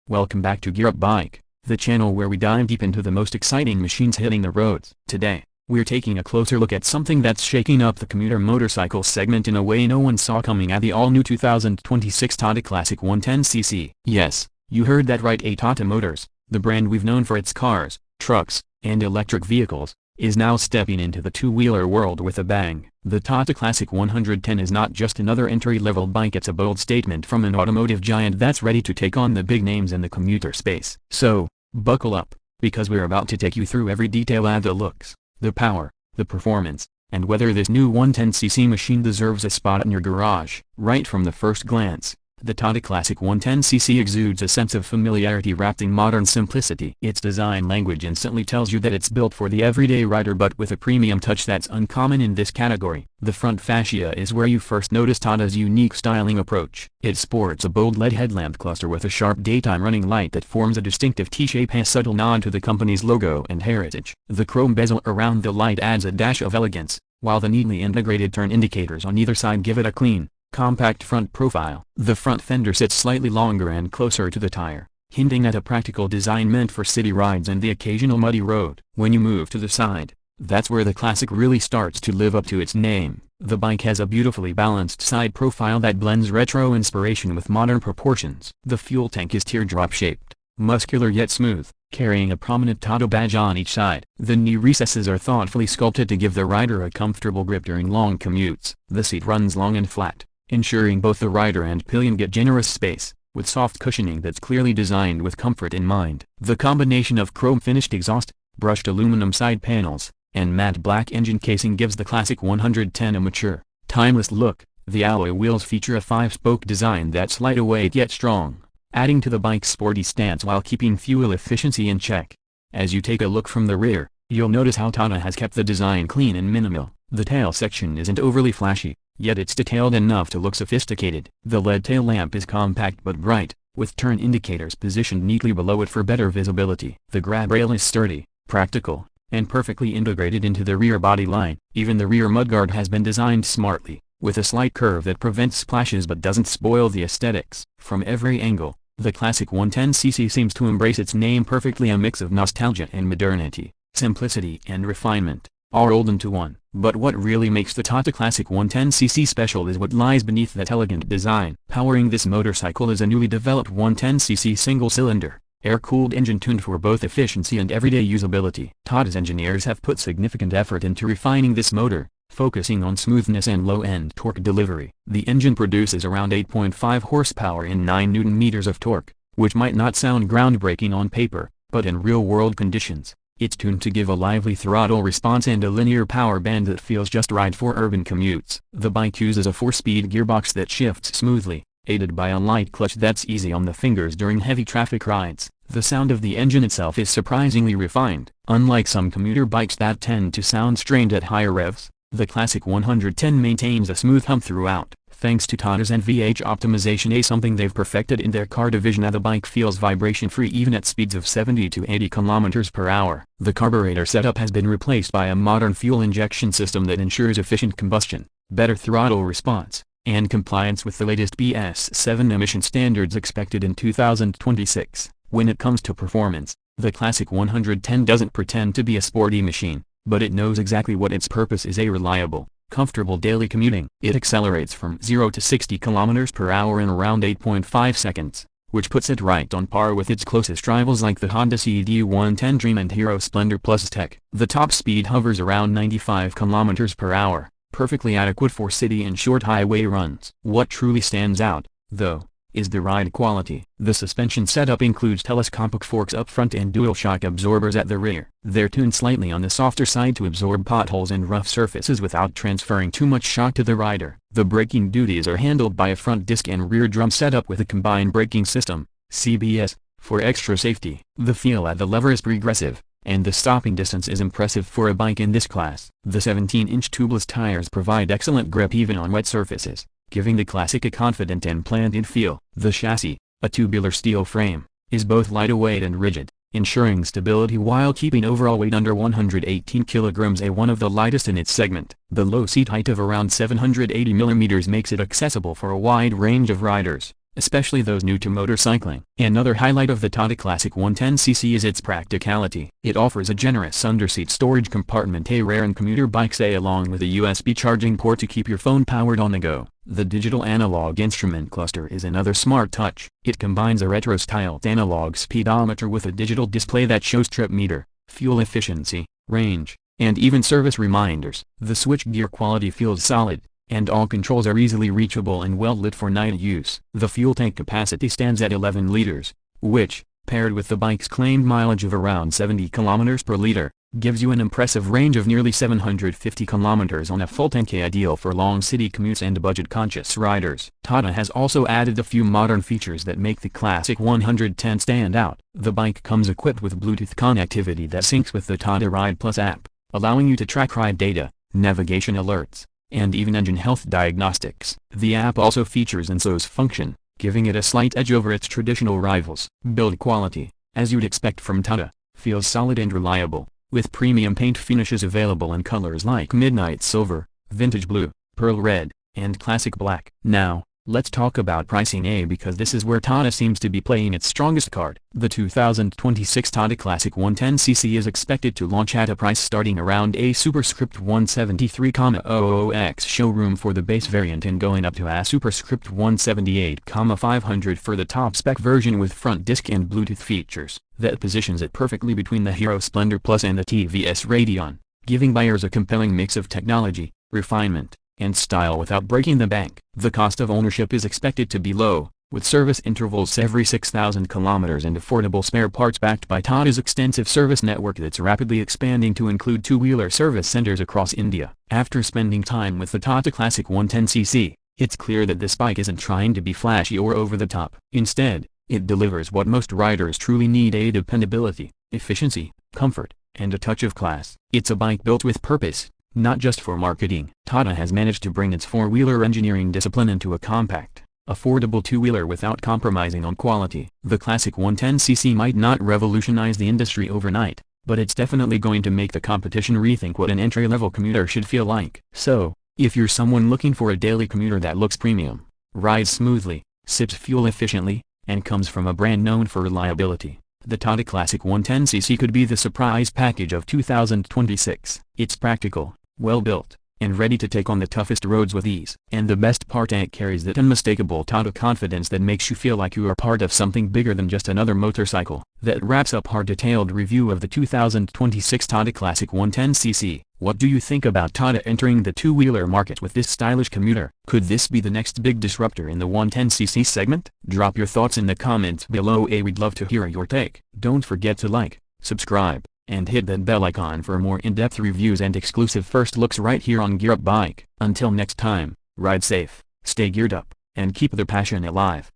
Welcome back to Gear Up Bike, the channel where we dive deep into the most exciting machines hitting the roads. Today, we're taking a closer look at something that's shaking up the commuter motorcycle segment in a way no one saw coming at the all-new 2026 TATA Classic 110cc. Yes, you heard that right, a Tata Motors, the brand we've known for its cars, trucks, and electric vehicles, is now stepping into the two-wheeler world with a bang. The TATA Classic 110 is not just another entry-level bike, it's a bold statement from an automotive giant that's ready to take on the big names in the commuter space. So, buckle up, because we're about to take you through every detail of the looks, the power, the performance, and whether this new 110cc machine deserves a spot in your garage. Right from the first glance, the TATA Classic 110cc exudes a sense of familiarity wrapped in modern simplicity. Its design language instantly tells you that it's built for the everyday rider, but with a premium touch that's uncommon in this category. The front fascia is where you first notice Tata's unique styling approach. It sports a bold LED headlamp cluster with a sharp daytime running light that forms a distinctive T-shape, a subtle nod to the company's logo and heritage. The chrome bezel around the light adds a dash of elegance, while the neatly integrated turn indicators on either side give it a clean, compact front profile. The front fender sits slightly longer and closer to the tire, hinting at a practical design meant for city rides and the occasional muddy road. When you move to the side, that's where the Classic really starts to live up to its name. The bike has a beautifully balanced side profile that blends retro inspiration with modern proportions. The fuel tank is teardrop-shaped, muscular yet smooth, carrying a prominent Tata badge on each side. The knee recesses are thoughtfully sculpted to give the rider a comfortable grip during long commutes. The seat runs long and flat, ensuring both the rider and pillion get generous space, with soft cushioning that's clearly designed with comfort in mind. The combination of chrome-finished exhaust, brushed aluminum side panels, and matte black engine casing gives the Classic 110 a mature, timeless look. The alloy wheels feature a 5-spoke design that's lightweight yet strong, adding to the bike's sporty stance while keeping fuel efficiency in check. As you take a look from the rear, you'll notice how Tata has kept the design clean and minimal. The tail section isn't overly flashy, yet it's detailed enough to look sophisticated. The LED tail lamp is compact but bright, with turn indicators positioned neatly below it for better visibility. The grab rail is sturdy, practical, and perfectly integrated into the rear body line. Even the rear mudguard has been designed smartly, with a slight curve that prevents splashes but doesn't spoil the aesthetics. From every angle, the Classic 110cc seems to embrace its name perfectly, a mix of nostalgia and modernity, simplicity and refinement, all rolled into one. But what really makes the TATA Classic 110cc special is what lies beneath that elegant design. Powering this motorcycle is a newly developed 110cc single-cylinder, air-cooled engine tuned for both efficiency and everyday usability. Tata's engineers have put significant effort into refining this motor, focusing on smoothness and low-end torque delivery. The engine produces around 8.5 horsepower and 9 Nm of torque, which might not sound groundbreaking on paper, but in real-world conditions, it's tuned to give a lively throttle response and a linear power band that feels just right for urban commutes. The bike uses a 4-speed gearbox that shifts smoothly, aided by a light clutch that's easy on the fingers during heavy traffic rides. The sound of the engine itself is surprisingly refined. Unlike some commuter bikes that tend to sound strained at higher revs, the Classic 110 maintains a smooth hum throughout, thanks to Tata's NVH optimization, something they've perfected in their car division. The bike feels vibration-free even at speeds of 70 to 80 km per hour. The carburetor setup has been replaced by a modern fuel injection system that ensures efficient combustion, better throttle response, and compliance with the latest BS7 emission standards expected in 2026. When it comes to performance, the Classic 110 doesn't pretend to be a sporty machine, but it knows exactly what its purpose is: a reliable, comfortable daily commuting. It accelerates from 0 to 60 km per hour in around 8.5 seconds, which puts it right on par with its closest rivals like the Honda CD110 Dream and Hero Splendor Plus Tech. The top speed hovers around 95 km per hour, perfectly adequate for city and short highway runs. What truly stands out, though, is the ride quality. The suspension setup includes telescopic forks up front and dual shock absorbers at the rear. They're tuned slightly on the softer side to absorb potholes and rough surfaces without transferring too much shock to the rider. The braking duties are handled by a front disc and rear drum setup with a combined braking system, CBS, for extra safety. The feel at the lever is progressive, and the stopping distance is impressive for a bike in this class. The 17-inch tubeless tires provide excellent grip even on wet surfaces, giving the Classic a confident and planted feel. The chassis, a tubular steel frame, is both lightweight and rigid, ensuring stability while keeping overall weight under 118 kg, one of the lightest in its segment. The low seat height of around 780 mm makes it accessible for a wide range of riders, especially those new to motorcycling. Another highlight of the TATA Classic 110cc is its practicality. It offers a generous underseat storage compartment, a rare in commuter bikes, along with a USB charging port to keep your phone powered on the go. The digital analog instrument cluster is another smart touch. It combines a retro-styled analog speedometer with a digital display that shows trip meter, fuel efficiency, range, and even service reminders. The switchgear quality feels solid, and all controls are easily reachable and well lit for night use. The fuel tank capacity stands at 11 liters, which, paired with the bike's claimed mileage of around 70 kilometers per liter, gives you an impressive range of nearly 750 kilometers on a full tank, ideal for long city commutes and budget-conscious riders. TATA has also added a few modern features that make the Classic 110 stand out. The bike comes equipped with Bluetooth connectivity that syncs with the TATA Ride Plus app, allowing you to track ride data, navigation alerts, and even engine health diagnostics. The app also features an SOS function, giving it a slight edge over its traditional rivals. Build quality, as you'd expect from TATA, feels solid and reliable, with premium paint finishes available in colors like midnight silver, vintage blue, pearl red, and classic black. Now, let's talk about pricing, because this is where TATA seems to be playing its strongest card. The 2026 TATA Classic 110cc is expected to launch at a price starting around a superscript 173,000 showroom for the base variant and going up to a superscript 178,500 for the top spec version with front disc and Bluetooth features. That positions it perfectly between the Hero Splendor Plus and the TVS Radeon, giving buyers a compelling mix of technology, refinement, and style without breaking the bank. The cost of ownership is expected to be low, with service intervals every 6,000 kilometers and affordable spare parts backed by TATA's extensive service network that's rapidly expanding to include two-wheeler service centers across India. After spending time with the TATA Classic 110cc, it's clear that this bike isn't trying to be flashy or over the top. Instead, it delivers what most riders truly need: a dependability, efficiency, comfort, and a touch of class. It's a bike built with purpose, not just for marketing. TATA has managed to bring its four-wheeler engineering discipline into a compact, affordable two-wheeler without compromising on quality. The Classic 110cc might not revolutionize the industry overnight, but it's definitely going to make the competition rethink what an entry-level commuter should feel like. So, if you're someone looking for a daily commuter that looks premium, rides smoothly, sips fuel efficiently, and comes from a brand known for reliability, the TATA Classic 110cc could be the surprise package of 2026. It's practical, well-built, and ready to take on the toughest roads with ease. And the best part, it carries that unmistakable TATA confidence that makes you feel like you are part of something bigger than just another motorcycle. That wraps up our detailed review of the 2026 TATA Classic 110cc. What do you think about TATA entering the two-wheeler market with this stylish commuter? Could this be the next big disruptor in the 110cc segment? Drop your thoughts in the comments below. We'd love to hear your take. Don't forget to like, subscribe, and hit that bell icon for more in-depth reviews and exclusive first looks right here on Gear Up Bike. Until next time, ride safe, stay geared up, and keep the passion alive.